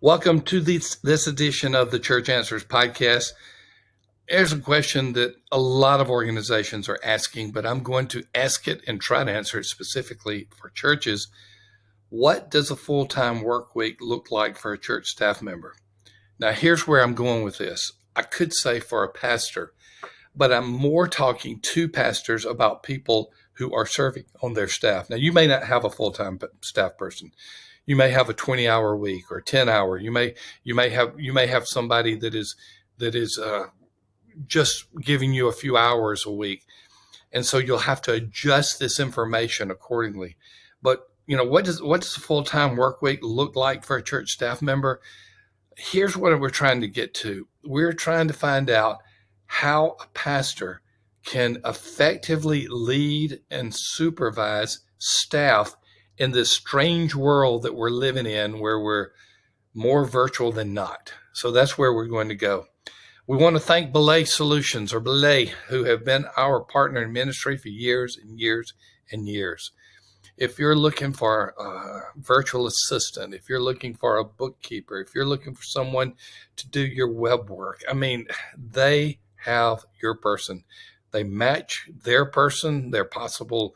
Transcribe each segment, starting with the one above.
Welcome to this edition of the Church Answers podcast. There's a question that a lot of organizations are asking, but I'm going to ask it and try to answer it specifically for churches. What does a full-time work week look like for a church staff member? Now, here's where I'm going with this. I could say for a pastor, but I'm more talking to pastors about people who are serving on their staff. Now, you may not have a full-time staff person. You may have a 20-hour week or 10-hour. You may have somebody that is just giving you a few hours a week, and so you'll have to adjust this information accordingly. But what does a full-time work week look like for a church staff member? Here's what we're trying to get to. We're trying to find out how a pastor can effectively lead and supervise staff in this strange world that we're living in, where we're more virtual than not. So that's where we're going to go. We want to thank Belay Solutions, or Belay, who have been our partner in ministry for years and years and years. If you're looking for a virtual assistant, if you're looking for a bookkeeper, if you're looking for someone to do your web work, they have your person. They match their person, their possible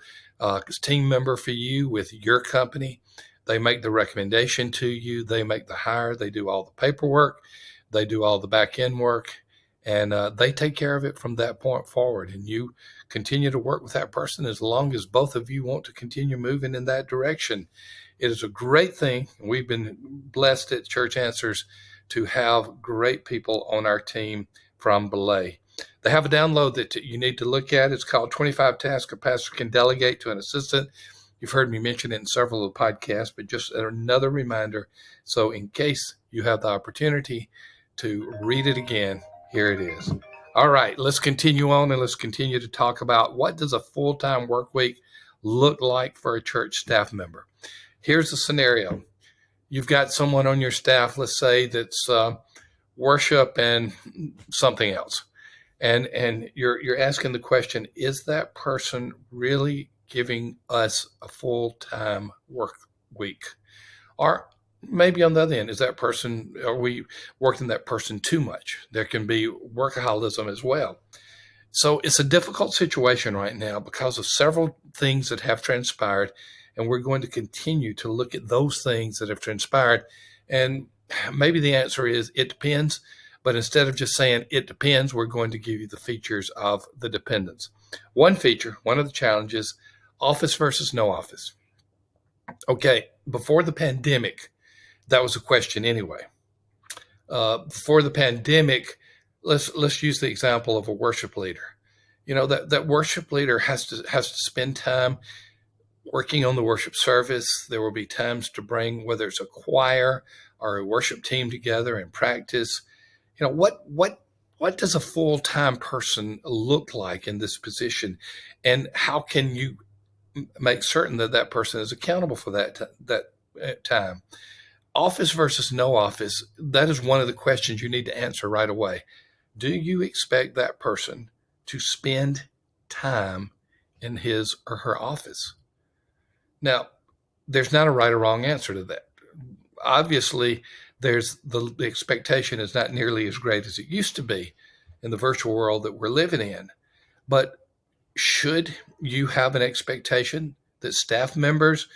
team member for you with your company. They make the recommendation to you. They make the hire. They do all the paperwork. They do all the back end work, and they take care of it from that point forward. And you continue to work with that person as long as both of you want to continue moving in that direction. It is a great thing. We've been blessed at Church Answers to have great people on our team from Belay. They have a download that you need to look at. It's called 25 Tasks a Pastor Can Delegate to an Assistant. You've heard me mention it in several of the podcasts, but just another reminder. So in case you have the opportunity to read it again, here it is. All right, let's continue on and let's continue to talk about what does a full-time work week look like for a church staff member. Here's the scenario. You've got someone on your staff, let's say, that's worship and something else. And you're asking the question, is that person really giving us a full-time work week? Or maybe on the other end, are we working that person too much? There can be workaholism as well. So it's a difficult situation right now because of several things that have transpired, and we're going to continue to look at those things that have transpired. And maybe the answer is it depends. But instead of just saying it depends, we're going to give you the features of the dependence. One feature, one of the challenges, office versus no office. Okay, before the pandemic, that was a question anyway. Before the pandemic, let's use the example of a worship leader. That worship leader has to spend time working on the worship service. There will be times to bring, whether it's a choir or a worship team together and practice. What does a full-time person look like in this position, and how can you make certain that that person is accountable for that time? Office versus no office, that is one of the questions you need to answer right away. Do you expect that person to spend time in his or her office? Now, there's not a right or wrong answer to that. Obviously, there's the expectation is not nearly as great as it used to be in the virtual world that we're living in. But should you have an expectation that staff members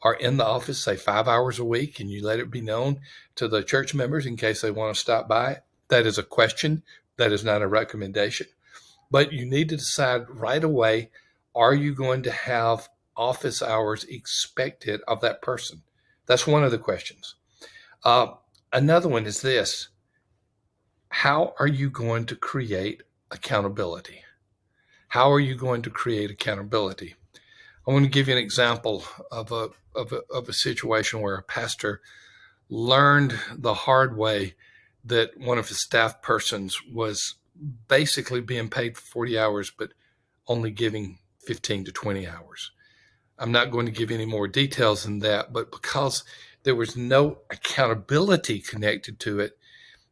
are in the office, say 5 hours a week, and you let it be known to the church members in case they want to stop by? That is a question. That is not a recommendation. But you need to decide right away, are you going to have office hours expected of that person? That's one of the questions. Another one is this: how are you going to create accountability? How are you going to create accountability? I want to give you an example of a situation where a pastor learned the hard way that one of his staff persons was basically being paid for 40 hours, but only giving 15 to 20 hours. I'm not going to give any more details than that, but because there was no accountability connected to it,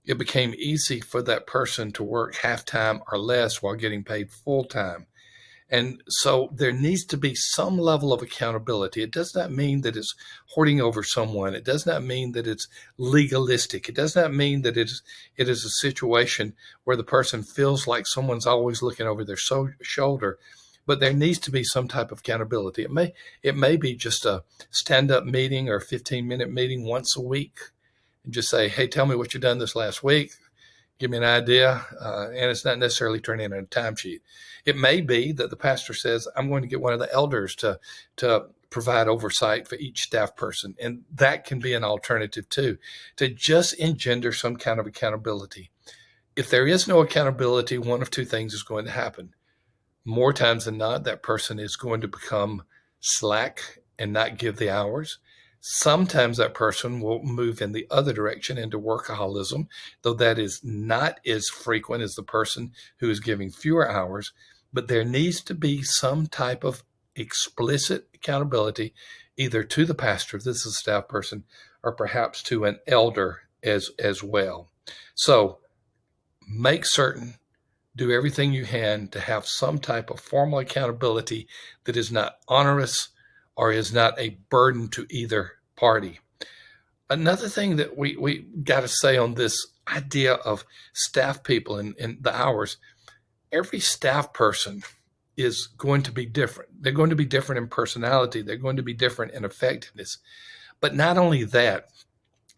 it became easy for that person to work half-time or less while getting paid full-time. And so there needs to be some level of accountability. It does not mean that it's hoarding over someone. It does not mean that it's legalistic. It does not mean that it is a situation where the person feels like someone's always looking over their shoulder. But there needs to be some type of accountability. It may be just a stand-up meeting or a 15-minute meeting once a week, and just say, hey, tell me what you've done this last week. Give me an idea. And it's not necessarily turning in a timesheet. It may be that the pastor says, I'm going to get one of the elders to provide oversight for each staff person. And that can be an alternative too, to just engender some kind of accountability. If there is no accountability, one of two things is going to happen. More times than not, that person is going to become slack and not give the hours. Sometimes that person will move in the other direction into workaholism, though that is not as frequent as the person who is giving fewer hours. But there needs to be some type of explicit accountability, either to the pastor, this is a staff person, or perhaps to an elder as well. So make certain, do everything you can to have some type of formal accountability that is not onerous or is not a burden to either party. Another thing that we got to say on this idea of staff people and the hours, every staff person is going to be different. They're going to be different in personality. They're going to be different in effectiveness. But not only that,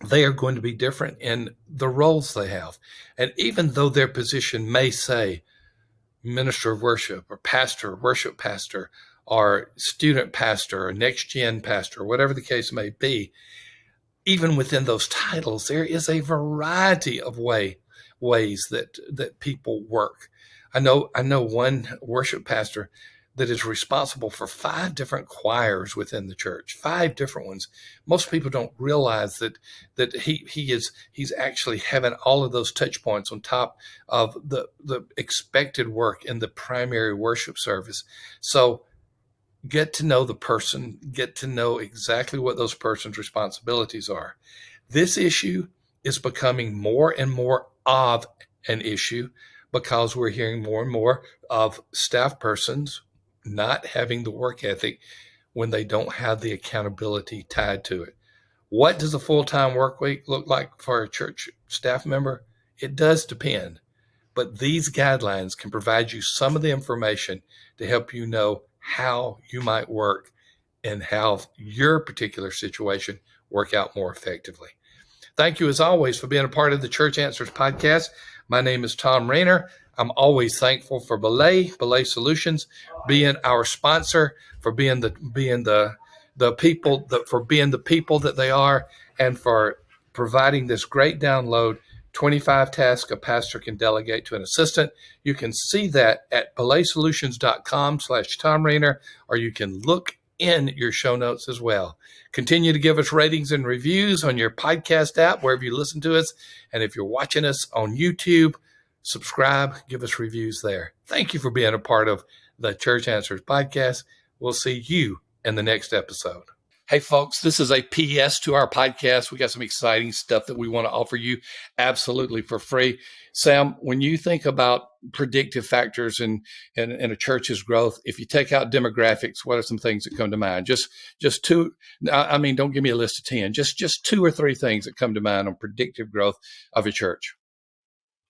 they are going to be different in the roles they have. And even though their position may say minister of worship or pastor, worship pastor, or student pastor, or next gen pastor, whatever the case may be, even within those titles, there is a variety of ways that people work. I know one worship pastor that is responsible for 5 different choirs within the church, 5 different ones. Most people don't realize that he's actually having all of those touch points on top of the expected work in the primary worship service. So get to know the person, get to know exactly what those person's responsibilities are. This issue is becoming more and more of an issue because we're hearing more and more of staff persons not having the work ethic when they don't have the accountability tied to it. What does a full-time work week look like for a church staff member? It does depend, but these guidelines can provide you some of the information to help you know how you might work and how your particular situation work out more effectively. Thank you, as always, for being a part of the Church Answers podcast. My name is Tom Rayner. I'm always thankful for Belay Solutions being our sponsor, for being the people that they are, and for providing this great download, 25 tasks a pastor can delegate to an assistant. You can see that at belaysolutions.com/Tom Rayner, or you can look in your show notes as well. Continue to give us ratings and reviews on your podcast app, wherever you listen to us. And if you're watching us on YouTube, subscribe, give us reviews there. Thank you for being a part of the Church Answers podcast. We'll see you in the next episode. Hey, folks, this is a PS to our podcast. We got some exciting stuff that we want to offer you absolutely for free. Sam, when you think about predictive factors in a church's growth, if you take out demographics, what are some things that come to mind? Just 2. I mean, don't give me a list of 10. Just 2 or 3 things that come to mind on predictive growth of a church.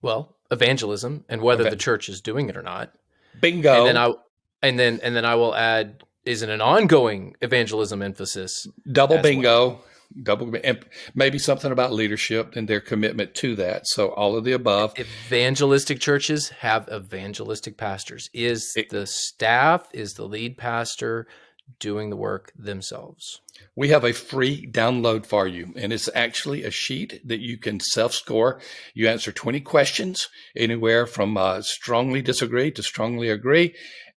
Well, evangelism and whether the church is doing it or not. Bingo. And then I will add, is it an ongoing evangelism emphasis? Double bingo. Well. Maybe something about leadership and their commitment to that. So all of the above. Evangelistic churches have evangelistic pastors. Is the staff, is the lead pastor doing the work themselves? We have a free download for you, and it's actually a sheet that you can self-score. You answer 20 questions, anywhere from strongly disagree to strongly agree.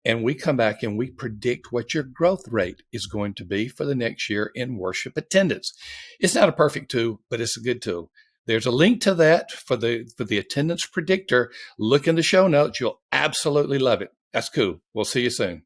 And we come back and we predict what your growth rate is going to be for the next year in worship attendance. It's not a perfect tool, but it's a good tool. There's a link to that for the attendance predictor. Look in the show notes. You'll absolutely love it. That's cool. We'll see you soon.